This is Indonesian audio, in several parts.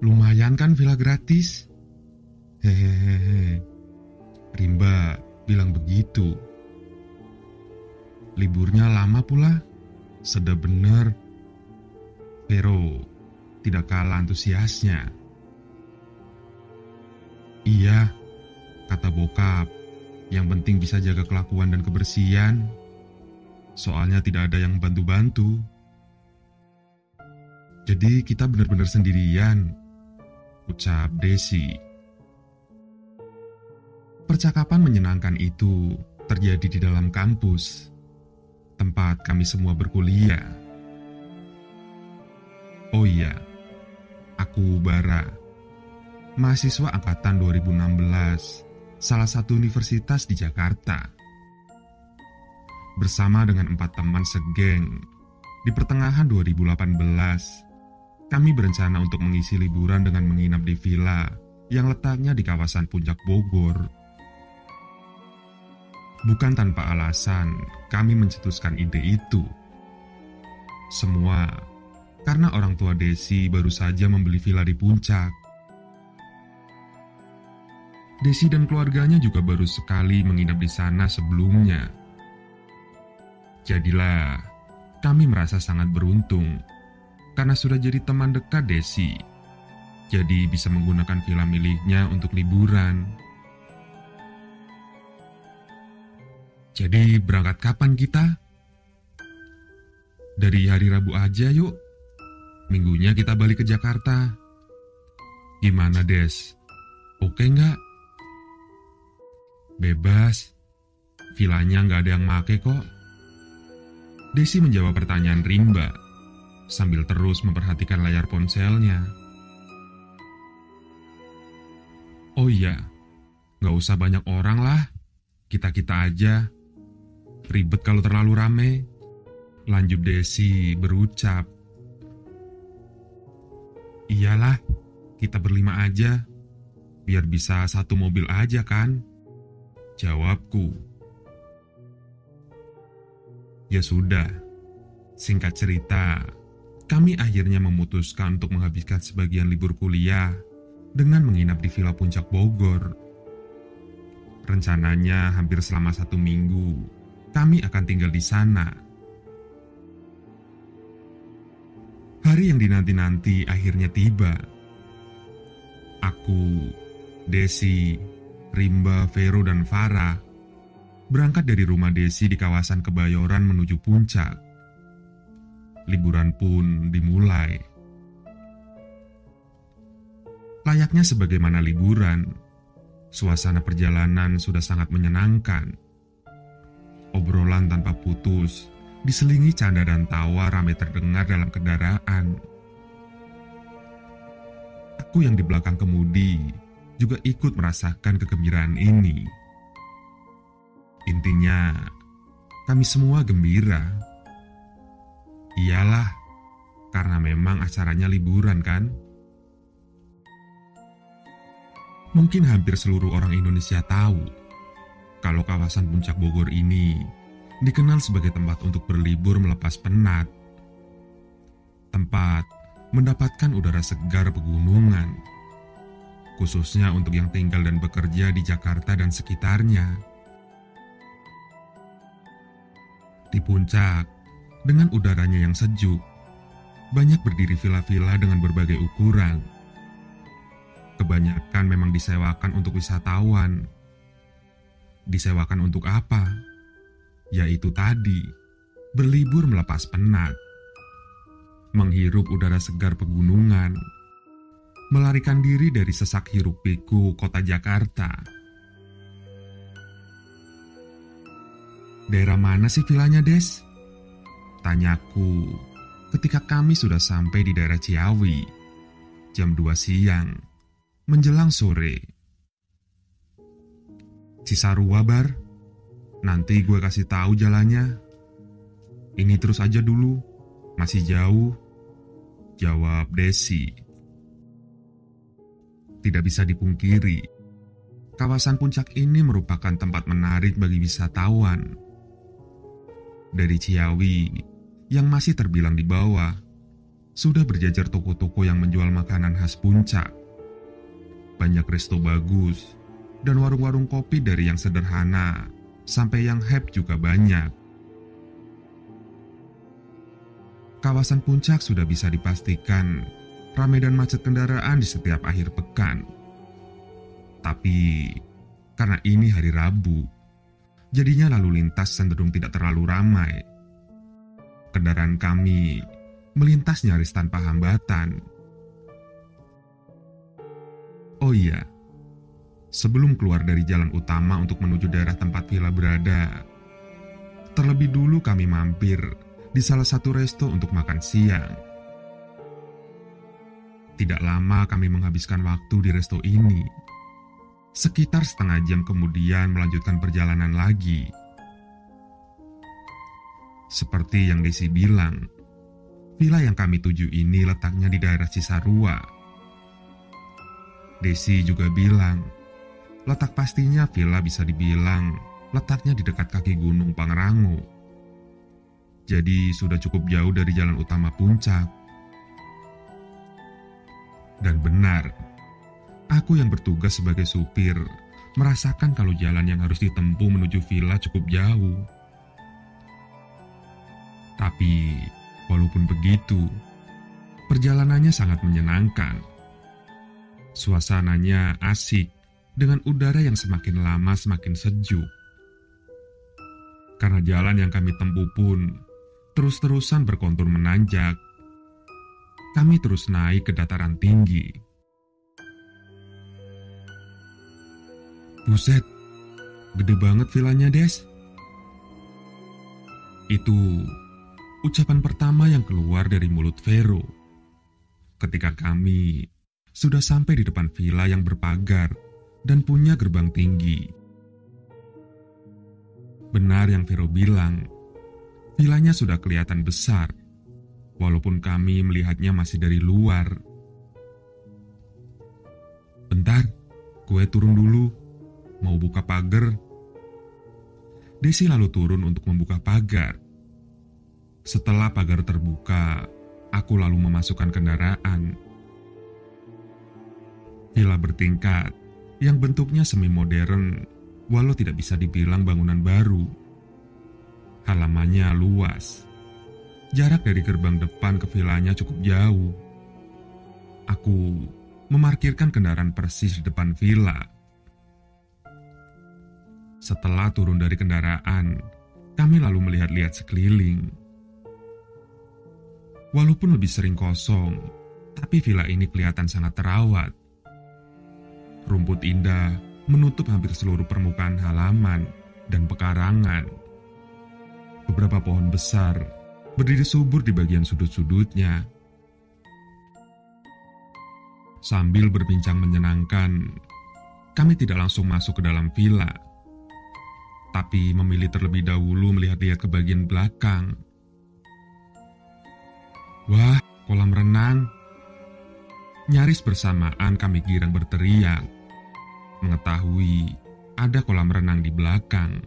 Lumayan kan villa gratis? Hehehe. Rimba bilang begitu. Liburnya lama pula. Sedap bener. Vero tidak kalah antusiasnya. Iya, kata bokap. Yang penting bisa jaga kelakuan dan kebersihan. Soalnya tidak ada yang bantu-bantu. Jadi kita benar-benar sendirian, ucap Desi. Percakapan menyenangkan itu terjadi di dalam kampus, tempat kami semua berkuliah. Oh iya, aku Bara, mahasiswa angkatan 2016, salah satu universitas di Jakarta. Bersama dengan 4 teman segeng, di pertengahan 2018, kami berencana untuk mengisi liburan dengan menginap di villa yang letaknya di kawasan Puncak Bogor. Bukan tanpa alasan, kami mencetuskan ide itu. Semua karena orang tua Desi baru saja membeli villa di Puncak. Desi dan keluarganya juga baru sekali menginap di sana sebelumnya. Jadilah, kami merasa sangat beruntung karena sudah jadi teman dekat Desi. Jadi bisa menggunakan villa miliknya untuk liburan. Jadi berangkat kapan kita? Dari hari Rabu aja yuk. Minggunya kita balik ke Jakarta. Gimana Des? Oke nggak? Bebas. Villanya nggak ada yang make kok. Desi menjawab pertanyaan Rimba sambil terus memperhatikan layar ponselnya. Oh iya, nggak usah banyak orang lah. Kita-kita aja. Ribet kalau terlalu rame, lanjut Desi berucap. Iyalah, kita berlima aja. Biar bisa satu mobil aja kan? Jawabku. Ya sudah, singkat cerita, kami akhirnya memutuskan untuk menghabiskan sebagian libur kuliah dengan menginap di Villa Puncak Bogor. Rencananya hampir selama 1 minggu, kami akan tinggal di sana. Hari yang dinanti-nanti akhirnya tiba. Aku, Desi, Rimba, Vero, dan Farah berangkat dari rumah Desi di kawasan Kebayoran menuju Puncak. Liburan pun dimulai. Layaknya sebagaimana liburan, suasana perjalanan sudah sangat menyenangkan. Obrolan tanpa putus, diselingi canda dan tawa ramai terdengar dalam kendaraan. Aku yang di belakang kemudi juga ikut merasakan kegembiraan ini. Intinya, kami semua gembira. Iyalah, karena memang acaranya liburan kan? Mungkin hampir seluruh orang Indonesia tahu kalau kawasan Puncak Bogor ini dikenal sebagai tempat untuk berlibur melepas penat. Tempat mendapatkan udara segar pegunungan, khususnya untuk yang tinggal dan bekerja di Jakarta dan sekitarnya. Di Puncak, dengan udaranya yang sejuk, banyak berdiri villa-villa dengan berbagai ukuran. Kebanyakan memang disewakan untuk wisatawan. Disewakan untuk apa? Yaitu tadi, berlibur melepas penat, menghirup udara segar pegunungan, melarikan diri dari sesak hiruk-pikuk kota Jakarta. Daerah mana sih villanya, Des? Tanyaku ketika kami sudah sampai di daerah Ciawi, jam 2 siang, menjelang sore. Cisarua, Bar. Nanti gue kasih tahu jalannya. Ini terus aja dulu, masih jauh, jawab Desi. Tidak bisa dipungkiri, kawasan Puncak ini merupakan tempat menarik bagi wisatawan. Dari Ciawi, yang masih terbilang di bawah, sudah berjajar toko-toko yang menjual makanan khas Puncak. Banyak resto bagus, dan warung-warung kopi dari yang sederhana sampai yang hype juga banyak. Kawasan Puncak sudah bisa dipastikan ramai dan macet kendaraan di setiap akhir pekan. Tapi karena ini hari Rabu, jadinya lalu lintas cenderung tidak terlalu ramai. Kendaraan kami melintas nyaris tanpa hambatan. Oh iya, sebelum keluar dari jalan utama untuk menuju daerah tempat villa berada, terlebih dulu kami mampir di salah satu resto untuk makan siang. Tidak lama kami menghabiskan waktu di resto ini. Sekitar setengah jam kemudian melanjutkan perjalanan lagi. Seperti yang Desi bilang, villa yang kami tuju ini letaknya di daerah Cisarua. Desi juga bilang, letak pastinya villa bisa dibilang letaknya di dekat kaki Gunung Pangrango. Jadi sudah cukup jauh dari jalan utama Puncak. Dan benar, aku yang bertugas sebagai supir merasakan kalau jalan yang harus ditempuh menuju villa cukup jauh. Tapi walaupun begitu, perjalanannya sangat menyenangkan. Suasananya asik dengan udara yang semakin lama semakin sejuk. Karena jalan yang kami tempuh pun terus-terusan berkontur menanjak, kami terus naik ke dataran tinggi. Buset, gede banget villanya, Des. Itu ucapan pertama yang keluar dari mulut Vero ketika kami sudah sampai di depan villa yang berpagar dan punya gerbang tinggi. Benar yang Vero bilang, villanya sudah kelihatan besar, walaupun kami melihatnya masih dari luar. Bentar, gue turun dulu, mau buka pagar. Desi lalu turun untuk membuka pagar. Setelah pagar terbuka, aku lalu memasukkan kendaraan. Villa bertingkat yang bentuknya semi modern, walau tidak bisa dibilang bangunan baru. Halamannya luas. Jarak dari gerbang depan ke villanya cukup jauh. Aku memarkirkan kendaraan persis di depan villa. Setelah turun dari kendaraan, kami lalu melihat-lihat sekeliling. Walaupun lebih sering kosong, tapi villa ini kelihatan sangat terawat. Rumput indah menutup hampir seluruh permukaan halaman dan pekarangan. Beberapa pohon besar berdiri subur di bagian sudut-sudutnya. Sambil berbincang menyenangkan, kami tidak langsung masuk ke dalam villa, tapi memilih terlebih dahulu melihat-lihat ke bagian belakang. Wah, kolam renang. Nyaris bersamaan kami girang berteriak, mengetahui ada kolam renang di belakang.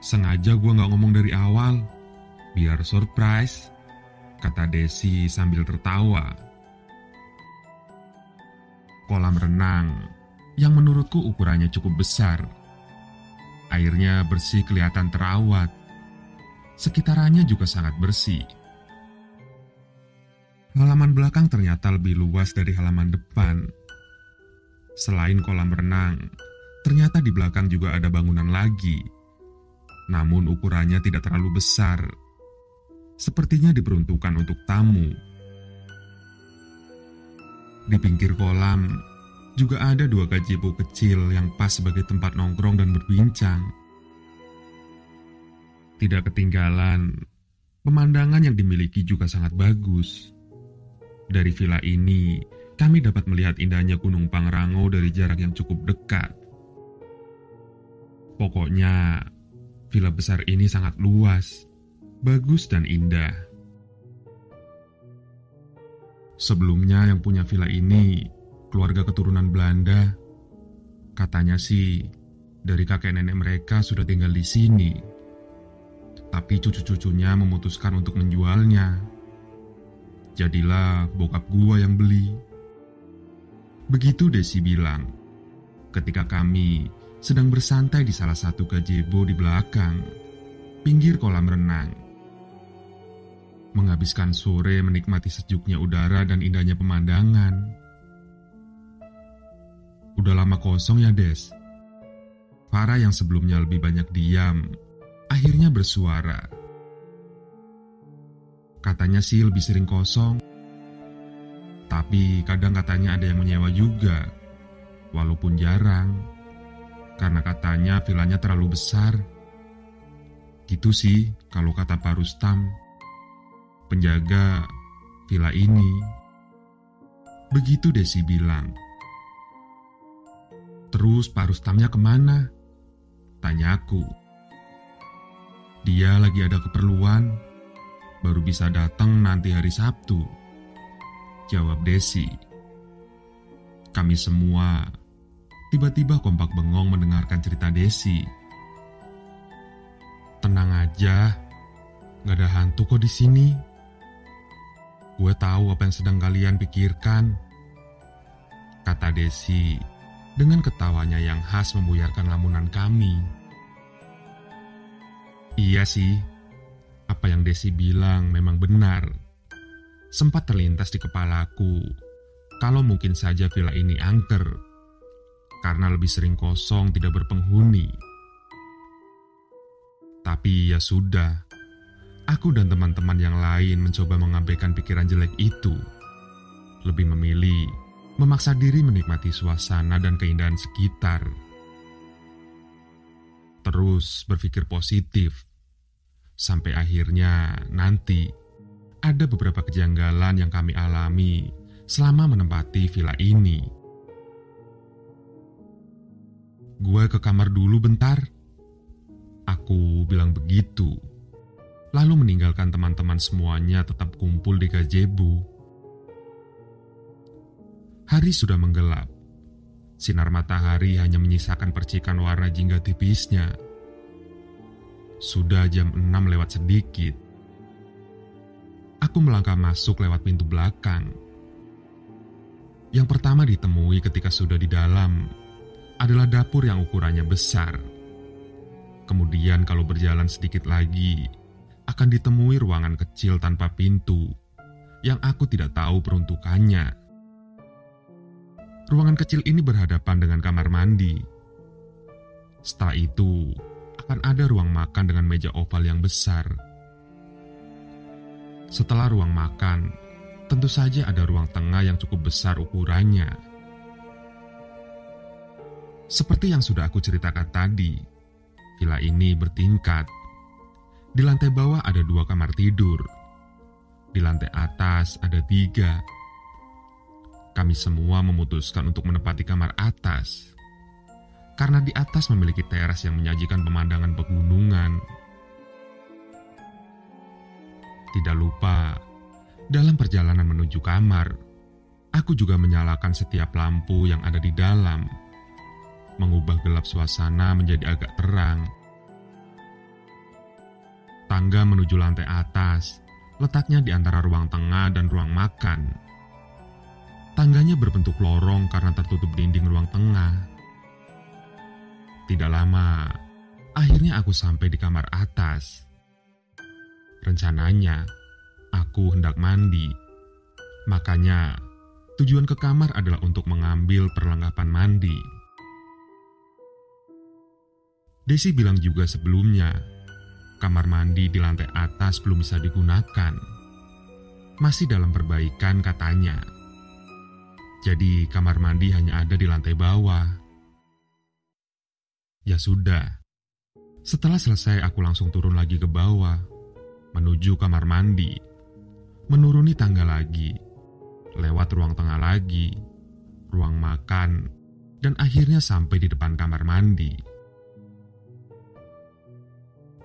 Sengaja gue gak ngomong dari awal, biar surprise, kata Desi sambil tertawa. Kolam renang yang menurutku ukurannya cukup besar. Airnya bersih kelihatan terawat. Sekitarannya juga sangat bersih. Halaman belakang ternyata lebih luas dari halaman depan. Selain kolam renang, ternyata di belakang juga ada bangunan lagi. Namun ukurannya tidak terlalu besar. Sepertinya diperuntukkan untuk tamu. Di pinggir kolam juga ada 2 gazebo kecil yang pas sebagai tempat nongkrong dan berbincang. Tidak ketinggalan, pemandangan yang dimiliki juga sangat bagus. Dari villa ini, kami dapat melihat indahnya Gunung Pangrango dari jarak yang cukup dekat. Pokoknya, villa besar ini sangat luas, bagus dan indah. Sebelumnya yang punya villa ini, keluarga keturunan Belanda. Katanya sih, dari kakek nenek mereka sudah tinggal di sini. Tapi cucu-cucunya memutuskan untuk menjualnya. Jadilah bokap gua yang beli. Begitu Desi bilang ketika kami sedang bersantai di salah satu gazebo di belakang, pinggir kolam renang. Menghabiskan sore menikmati sejuknya udara dan indahnya pemandangan. Udah lama kosong ya, Des? Farah yang sebelumnya lebih banyak diam, akhirnya bersuara. Katanya sih lebih sering kosong. Tapi kadang katanya ada yang menyewa juga, walaupun jarang. Karena katanya vilanya terlalu besar. Gitu sih kalau kata Pak Rustam, penjaga villa ini. Begitu Desi bilang. Terus Pak Rustamnya kemana? Tanyaku. Dia lagi ada keperluan, baru bisa datang nanti hari Sabtu. Jawab Desi. Kami semua tiba-tiba kompak bengong mendengarkan cerita Desi. Tenang aja, gak ada hantu kok di sini. Gue tahu apa yang sedang kalian pikirkan, kata Desi dengan ketawanya yang khas membuyarkan lamunan kami. Iya sih, apa yang Desi bilang memang benar. Sempat terlintas di kepalaku kalau mungkin saja villa ini angker karena lebih sering kosong tidak berpenghuni. Tapi ya sudah, aku dan teman-teman yang lain mencoba mengabaikan pikiran jelek itu. Lebih memilih memaksa diri menikmati suasana dan keindahan sekitar. Terus berpikir positif. Sampai akhirnya nanti ada beberapa kejanggalan yang kami alami selama menempati villa ini. Gue ke kamar dulu bentar. Aku bilang begitu. Lalu meninggalkan teman-teman semuanya tetap kumpul di gazebo. Hari sudah menggelap. Sinar matahari hanya menyisakan percikan warna jingga tipisnya. Sudah jam 6 lewat sedikit. Aku melangkah masuk lewat pintu belakang. Yang pertama ditemui ketika sudah di dalam adalah dapur yang ukurannya besar. Kemudian kalau berjalan sedikit lagi, akan ditemui ruangan kecil tanpa pintu yang aku tidak tahu peruntukannya. Ruangan kecil ini berhadapan dengan kamar mandi. Setelah itu, akan ada ruang makan dengan meja oval yang besar. Setelah ruang makan, tentu saja ada ruang tengah yang cukup besar ukurannya. Seperti yang sudah aku ceritakan tadi, villa ini bertingkat. Di lantai bawah ada 2 kamar tidur. Di lantai atas ada 3. Kami semua memutuskan untuk menempati kamar atas. Karena di atas memiliki teras yang menyajikan pemandangan pegunungan. Tidak lupa, dalam perjalanan menuju kamar, aku juga menyalakan setiap lampu yang ada di dalam, mengubah gelap suasana menjadi agak terang. Tangga menuju lantai atas, letaknya di antara ruang tengah dan ruang makan. Tangganya berbentuk lorong karena tertutup dinding ruang tengah. Tidak lama, akhirnya aku sampai di kamar atas. Rencananya, aku hendak mandi. Makanya, tujuan ke kamar adalah untuk mengambil perlengkapan mandi. Desi bilang juga sebelumnya, kamar mandi di lantai atas belum bisa digunakan. Masih dalam perbaikan katanya. Jadi kamar mandi hanya ada di lantai bawah. Ya sudah. Setelah selesai aku langsung turun lagi ke bawah, menuju kamar mandi. Menuruni tangga lagi, lewat ruang tengah lagi, ruang makan, dan akhirnya sampai di depan kamar mandi.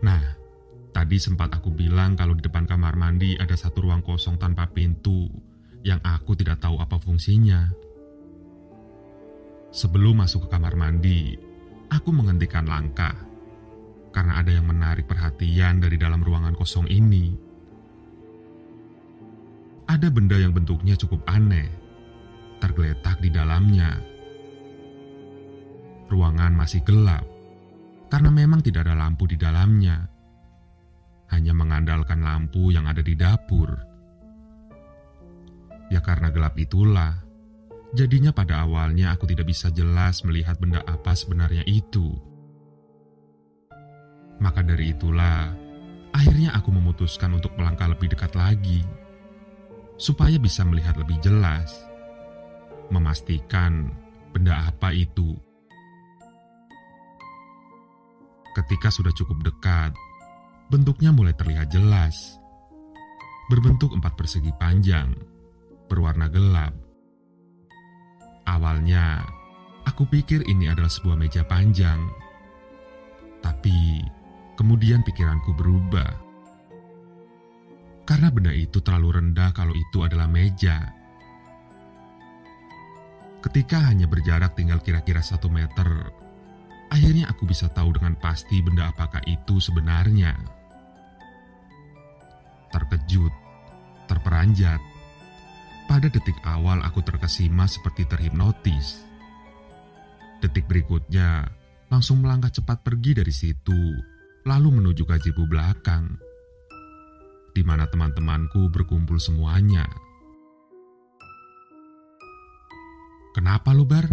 Nah, tadi sempat aku bilang kalau di depan kamar mandi ada satu ruang kosong tanpa pintu yang aku tidak tahu apa fungsinya. Sebelum masuk ke kamar mandi, aku menghentikan langkah. karena ada yang menarik perhatian dari dalam ruangan kosong ini. Ada benda yang bentuknya cukup aneh, tergeletak di dalamnya. Ruangan masih gelap, karena memang tidak ada lampu di dalamnya. Hanya mengandalkan lampu yang ada di dapur. Ya karena gelap itulah, jadinya pada awalnya aku tidak bisa jelas melihat benda apa sebenarnya itu. Maka dari itulah, akhirnya aku memutuskan untuk melangkah lebih dekat lagi, supaya bisa melihat lebih jelas, memastikan benda apa itu. Ketika sudah cukup dekat, bentuknya mulai terlihat jelas. Berbentuk 4 persegi panjang, berwarna gelap. Awalnya, aku pikir ini adalah sebuah meja panjang. Tapi, kemudian pikiranku berubah. Karena benda itu terlalu rendah kalau itu adalah meja. Ketika hanya berjarak tinggal kira-kira 1 meter, akhirnya aku bisa tahu dengan pasti benda apakah itu sebenarnya. Terkejut, terperanjat. Pada detik awal aku terkesima seperti terhipnotis. Detik berikutnya, langsung melangkah cepat pergi dari situ, lalu menuju gazebo belakang, di mana teman-temanku berkumpul semuanya. "Kenapa lu, Bar?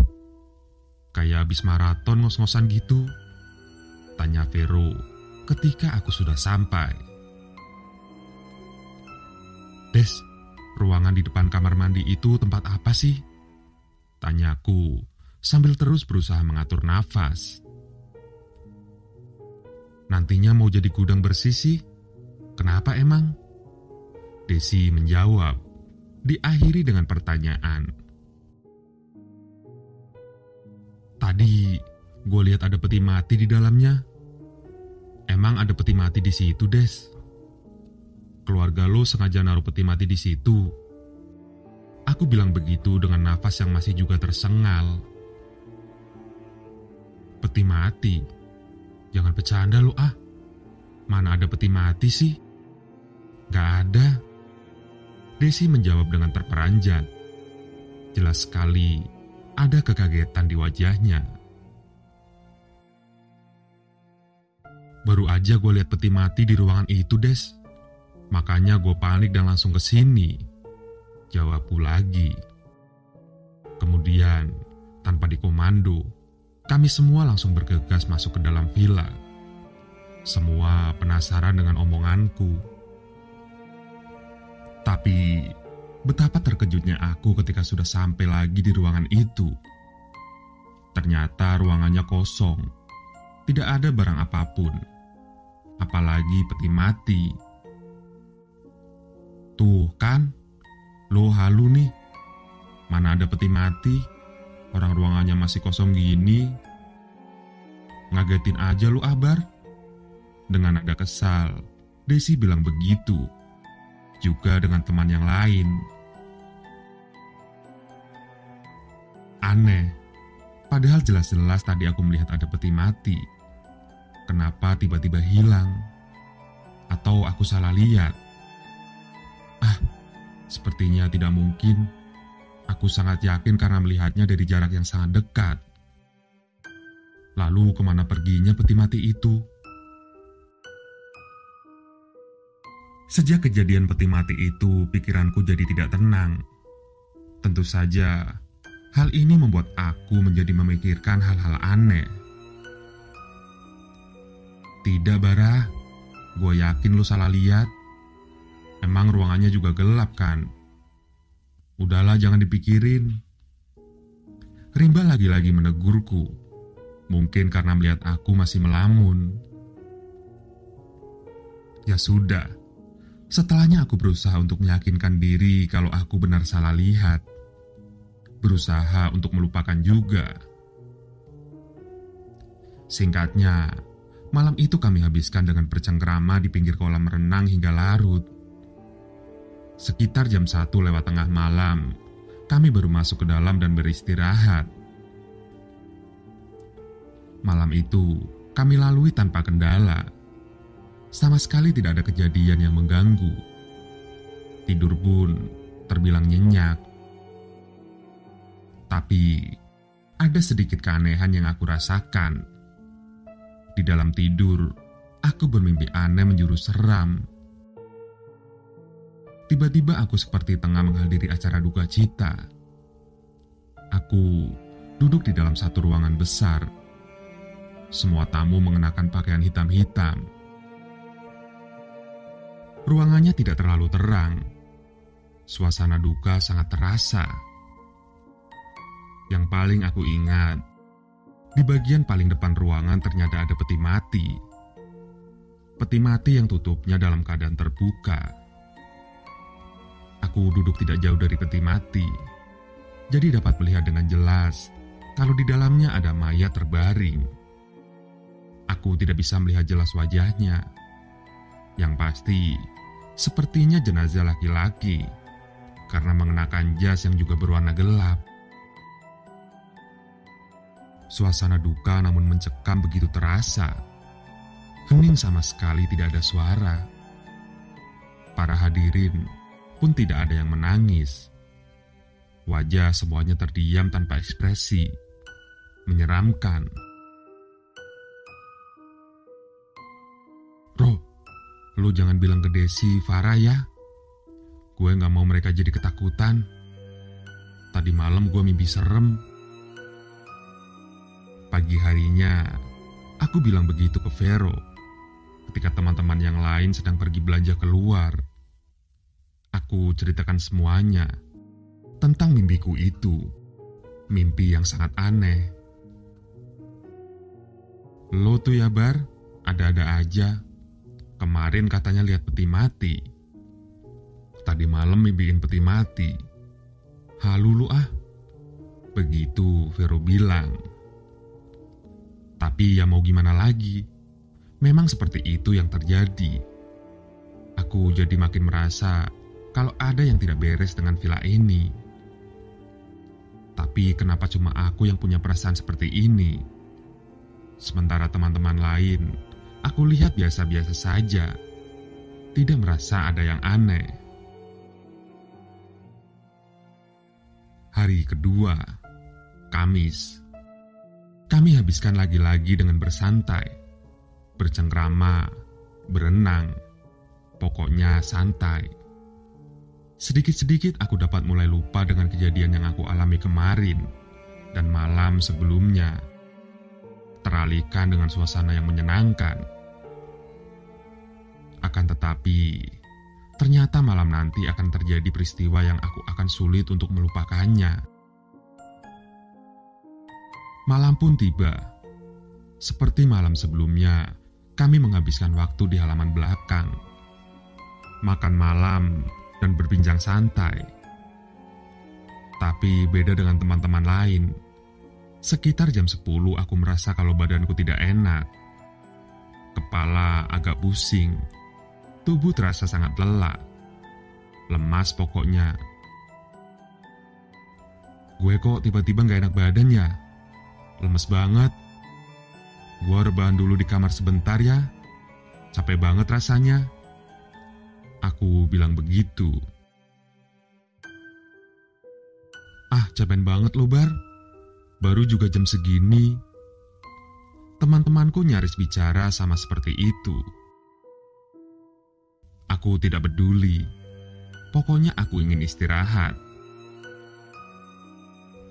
Kayak habis maraton ngos-ngosan gitu?" tanya Vero ketika aku sudah sampai. "Des, ruangan di depan kamar mandi itu tempat apa sih?" tanyaku sambil terus berusaha mengatur nafas. "Nantinya mau jadi gudang bersih sih. Kenapa emang?" Desi menjawab, diakhiri dengan pertanyaan. "Tadi gue lihat ada peti mati di dalamnya." "Emang ada peti mati di situ, Des? Keluarga lo sengaja naruh peti mati di situ?" Aku bilang begitu dengan nafas yang masih juga tersengal. "Peti mati? Jangan bercanda lo ah. Mana ada peti mati sih?" "Gak ada." Desi menjawab dengan terperanjat. Jelas sekali ada kekagetan di wajahnya. "Baru aja gue lihat peti mati di ruangan itu, Des. Makanya gue panik dan langsung ke sini," jawabku lagi. Kemudian, tanpa dikomando, kami semua langsung bergegas masuk ke dalam villa. Semua penasaran dengan omonganku. Tapi, betapa terkejutnya aku ketika sudah sampai lagi di ruangan itu. Ternyata ruangannya kosong. Tidak ada barang apapun. Apalagi peti mati. "Tuh kan, lo halu nih. Mana ada peti mati? Orang ruangannya masih kosong gini. Ngagetin aja lo, Abar." Dengan nada kesal, Desi bilang begitu. Juga dengan teman yang lain. Aneh, padahal jelas-jelas tadi aku melihat ada peti mati. Kenapa tiba-tiba hilang? Atau aku salah lihat? Sepertinya tidak mungkin. Aku sangat yakin karena melihatnya dari jarak yang sangat dekat. Lalu kemana perginya peti mati itu? Sejak kejadian peti mati itu, pikiranku jadi tidak tenang. Tentu saja, hal ini membuat aku menjadi memikirkan hal-hal aneh. "Tidak, Bara. Gue yakin lu salah lihat. Emang ruangannya juga gelap kan? Udahlah, jangan dipikirin." Rimba lagi-lagi menegurku. Mungkin karena melihat aku masih melamun. Ya sudah. Setelahnya aku berusaha untuk meyakinkan diri kalau aku benar salah lihat. Berusaha untuk melupakan juga. Singkatnya, malam itu kami habiskan dengan bercengkrama di pinggir kolam renang hingga larut. Sekitar jam 1 lewat tengah malam, kami baru masuk ke dalam dan beristirahat. Malam itu, kami lalui tanpa kendala. Sama sekali tidak ada kejadian yang mengganggu. Tidur pun terbilang nyenyak. Tapi ada sedikit keanehan yang aku rasakan. Di dalam tidur, aku bermimpi aneh menjurus seram. Tiba-tiba aku seperti tengah menghadiri acara duka cita. Aku duduk di dalam satu ruangan besar. Semua tamu mengenakan pakaian hitam-hitam. Ruangannya tidak terlalu terang. Suasana duka sangat terasa. Yang paling aku ingat, di bagian paling depan ruangan ternyata ada peti mati. Peti mati yang tutupnya dalam keadaan terbuka. Aku duduk tidak jauh dari peti mati, jadi dapat melihat dengan jelas kalau di dalamnya ada mayat terbaring. Aku tidak bisa melihat jelas wajahnya. Yang pasti, sepertinya jenazah laki-laki karena mengenakan jas yang juga berwarna gelap. Suasana duka namun mencekam begitu terasa. Hening sama sekali, tidak ada suara. Para hadirin pun tidak ada yang menangis. Wajah semuanya terdiam tanpa ekspresi. Menyeramkan. Bro, lu jangan bilang ke Desi, Farah ya. Gue gak mau mereka jadi ketakutan. Tadi malam gue mimpi serem. Pagi harinya, aku bilang begitu ke Vero ketika teman-teman yang lain sedang pergi belanja keluar. Aku ceritakan semuanya tentang mimpiku itu. Mimpi yang sangat aneh. Lo tuh ya Bar, ada-ada aja. Kemarin katanya lihat peti mati. Tadi malam mimpiin peti mati. Halu lu ah. Begitu Vero bilang. Tapi ya mau gimana lagi. Memang seperti itu yang terjadi. Aku jadi makin merasa kalau ada yang tidak beres dengan villa ini. Tapi kenapa cuma aku yang punya perasaan seperti ini? Sementara teman-teman lain, aku lihat biasa-biasa saja. Tidak merasa ada yang aneh. Hari kedua, Kamis. Kami habiskan lagi-lagi dengan bersantai, bercengkrama, berenang. Pokoknya santai. Sedikit-sedikit aku dapat mulai lupa dengan kejadian yang aku alami kemarin dan malam sebelumnya. Teralihkan dengan suasana yang menyenangkan. Akan tetapi, ternyata malam nanti akan terjadi peristiwa yang aku akan sulit untuk melupakannya. Malam pun tiba. Seperti malam sebelumnya, kami menghabiskan waktu di halaman belakang. Makan malam dan berbincang santai. Tapi beda dengan teman-teman lain. Sekitar jam 10 aku merasa kalau badanku tidak enak. Kepala agak pusing. Tubuh terasa sangat lelah. Lemas pokoknya. Gue kok tiba-tiba gak enak badan ya? Lemes banget. Gue rebahan dulu di kamar sebentar ya. Capek banget rasanya. Aku bilang begitu. Ah, capek banget lo Bar. Baru juga jam segini. Teman-temanku nyaris bicara sama seperti itu. Aku tidak peduli. Pokoknya aku ingin istirahat.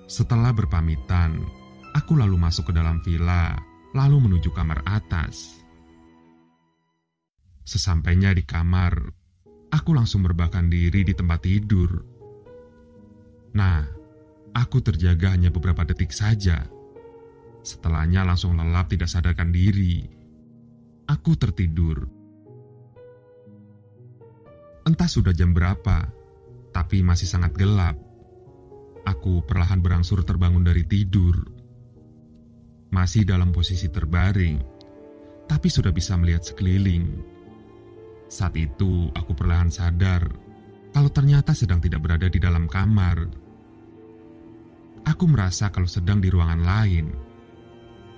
Setelah berpamitan, aku lalu masuk ke dalam villa, lalu menuju kamar atas. Sesampainya di kamar, aku langsung merebahkan diri di tempat tidur. Nah, aku terjaga hanya beberapa detik saja. Setelahnya langsung lelap tidak sadarkan diri. Aku tertidur. Entah sudah jam berapa, tapi masih sangat gelap. Aku perlahan berangsur terbangun dari tidur. Masih dalam posisi terbaring, tapi sudah bisa melihat sekeliling. Saat itu aku perlahan sadar kalau ternyata sedang tidak berada di dalam kamar. Aku merasa kalau sedang di ruangan lain.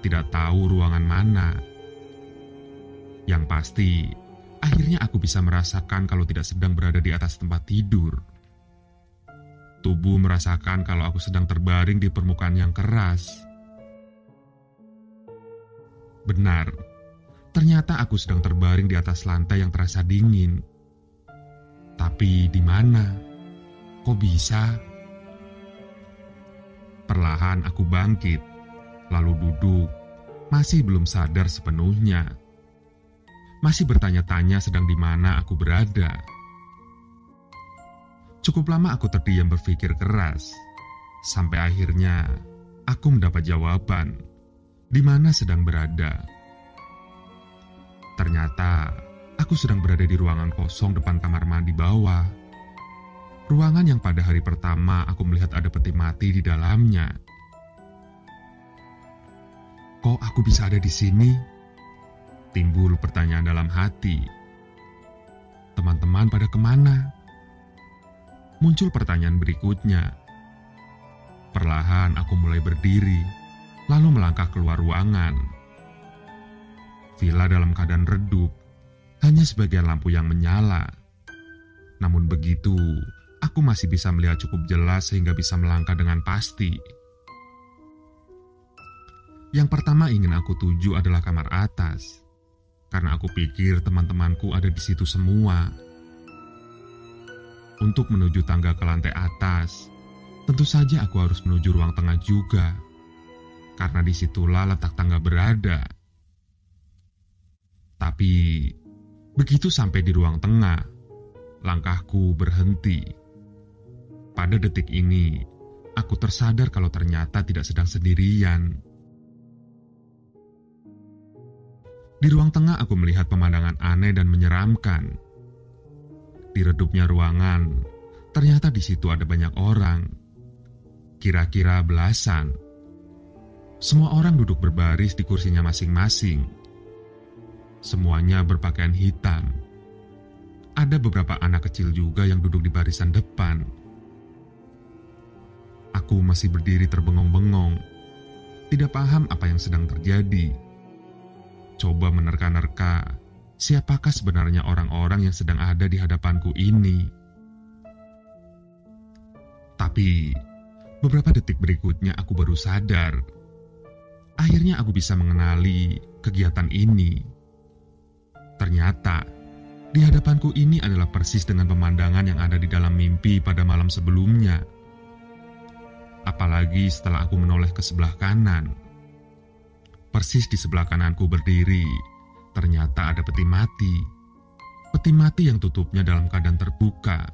Tidak tahu ruangan mana. Yang pasti, akhirnya aku bisa merasakan kalau tidak sedang berada di atas tempat tidur. Tubuh merasakan kalau aku sedang terbaring di permukaan yang keras. Benar, ternyata aku sedang terbaring di atas lantai yang terasa dingin. Tapi di mana? Kok bisa? Perlahan aku bangkit, lalu duduk, masih belum sadar sepenuhnya. Masih bertanya-tanya sedang di mana aku berada. Cukup lama aku terdiam berpikir keras, sampai akhirnya aku mendapat jawaban, di mana sedang berada. Ternyata aku sedang berada di ruangan kosong depan kamar mandi bawah. Ruangan yang pada hari pertama aku melihat ada peti mati di dalamnya. Kok aku bisa ada di sini? Timbul pertanyaan dalam hati. Teman-teman pada kemana? Muncul pertanyaan berikutnya. Perlahan aku mulai berdiri, lalu melangkah keluar ruangan. Villa dalam keadaan redup, hanya sebagian lampu yang menyala. Namun begitu, aku masih bisa melihat cukup jelas sehingga bisa melangkah dengan pasti. Yang pertama ingin aku tuju adalah kamar atas, karena aku pikir teman-temanku ada di situ semua. Untuk menuju tangga ke lantai atas, tentu saja aku harus menuju ruang tengah juga, karena disitulah letak tangga berada. Tapi, begitu sampai di ruang tengah, langkahku berhenti. Pada detik ini, aku tersadar kalau ternyata tidak sedang sendirian. Di ruang tengah aku melihat pemandangan aneh dan menyeramkan. Di redupnya ruangan, ternyata di situ ada banyak orang. Kira-kira belasan. Semua orang duduk berbaris di kursinya masing-masing. Semuanya berpakaian hitam. Ada beberapa anak kecil juga yang duduk di barisan depan. Aku masih berdiri terbengong-bengong, tidak paham apa yang sedang terjadi. Coba menerka-nerka, siapakah sebenarnya orang-orang yang sedang ada di hadapanku ini? Tapi, beberapa detik berikutnya aku baru sadar. Akhirnya aku bisa mengenali kegiatan ini. Ternyata, di hadapanku ini adalah persis dengan pemandangan yang ada di dalam mimpi pada malam sebelumnya. Apalagi setelah aku menoleh ke sebelah kanan. Persis di sebelah kananku berdiri, ternyata ada peti mati. Peti mati yang tutupnya dalam keadaan terbuka.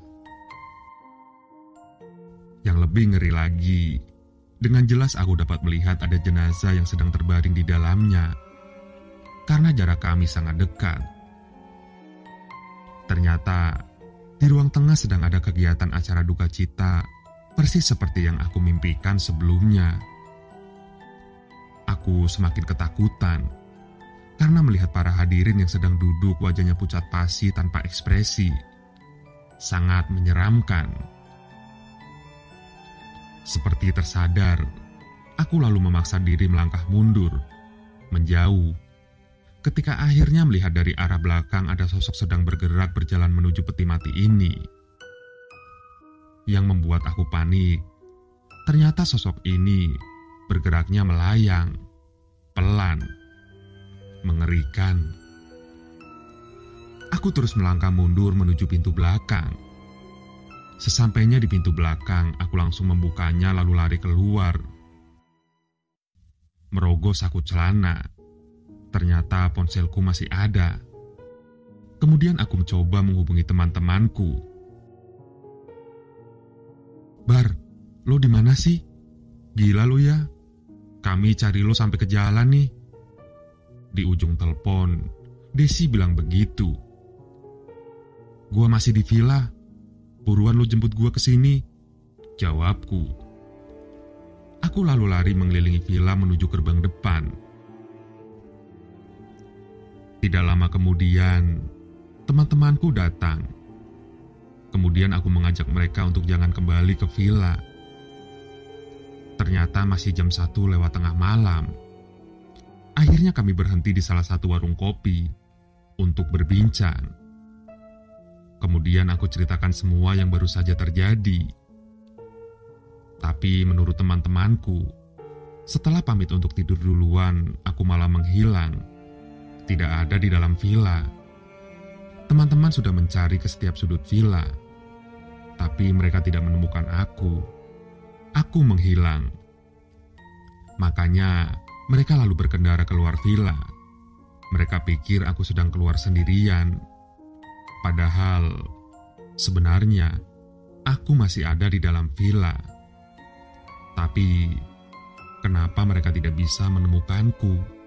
Yang lebih ngeri lagi, dengan jelas aku dapat melihat ada jenazah yang sedang terbaring di dalamnya. Karena jarak kami sangat dekat. Ternyata, di ruang tengah sedang ada kegiatan acara duka cita, persis seperti yang aku mimpikan sebelumnya. Aku semakin ketakutan karena melihat para hadirin yang sedang duduk wajahnya pucat pasi tanpa ekspresi. Sangat menyeramkan. Seperti tersadar, aku lalu memaksa diri melangkah mundur, menjauh. Ketika akhirnya melihat dari arah belakang ada sosok sedang bergerak berjalan menuju peti mati ini. Yang membuat aku panik, ternyata sosok ini bergeraknya melayang, pelan, mengerikan. Aku terus melangkah mundur menuju pintu belakang. Sesampainya di pintu belakang, aku langsung membukanya lalu lari keluar. Merogoh saku celana. Ternyata ponselku masih ada. Kemudian aku mencoba menghubungi teman-temanku. Bar, lo di mana sih? Gila lo ya. Kami cari lo sampai ke jalan nih. Di ujung telepon, Desi bilang begitu. Gua masih di villa. Buruan lo jemput gua ke sini, jawabku. Aku lalu lari mengelilingi villa menuju gerbang depan. Tidak lama kemudian, teman-temanku datang. Kemudian aku mengajak mereka untuk jangan kembali ke villa. Ternyata masih jam 1 lewat tengah malam. Akhirnya kami berhenti di salah satu warung kopi. untuk berbincang. Kemudian aku ceritakan semua yang baru saja terjadi. Tapi menurut teman-temanku, setelah pamit untuk tidur duluan, aku malah menghilang. Tidak ada di dalam villa. Teman-teman sudah mencari ke setiap sudut villa, tapi mereka tidak menemukan aku. Aku menghilang. Makanya mereka lalu berkendara keluar villa. Mereka pikir aku sedang keluar sendirian. Padahal sebenarnya aku masih ada di dalam villa. Tapi kenapa mereka tidak bisa menemukanku?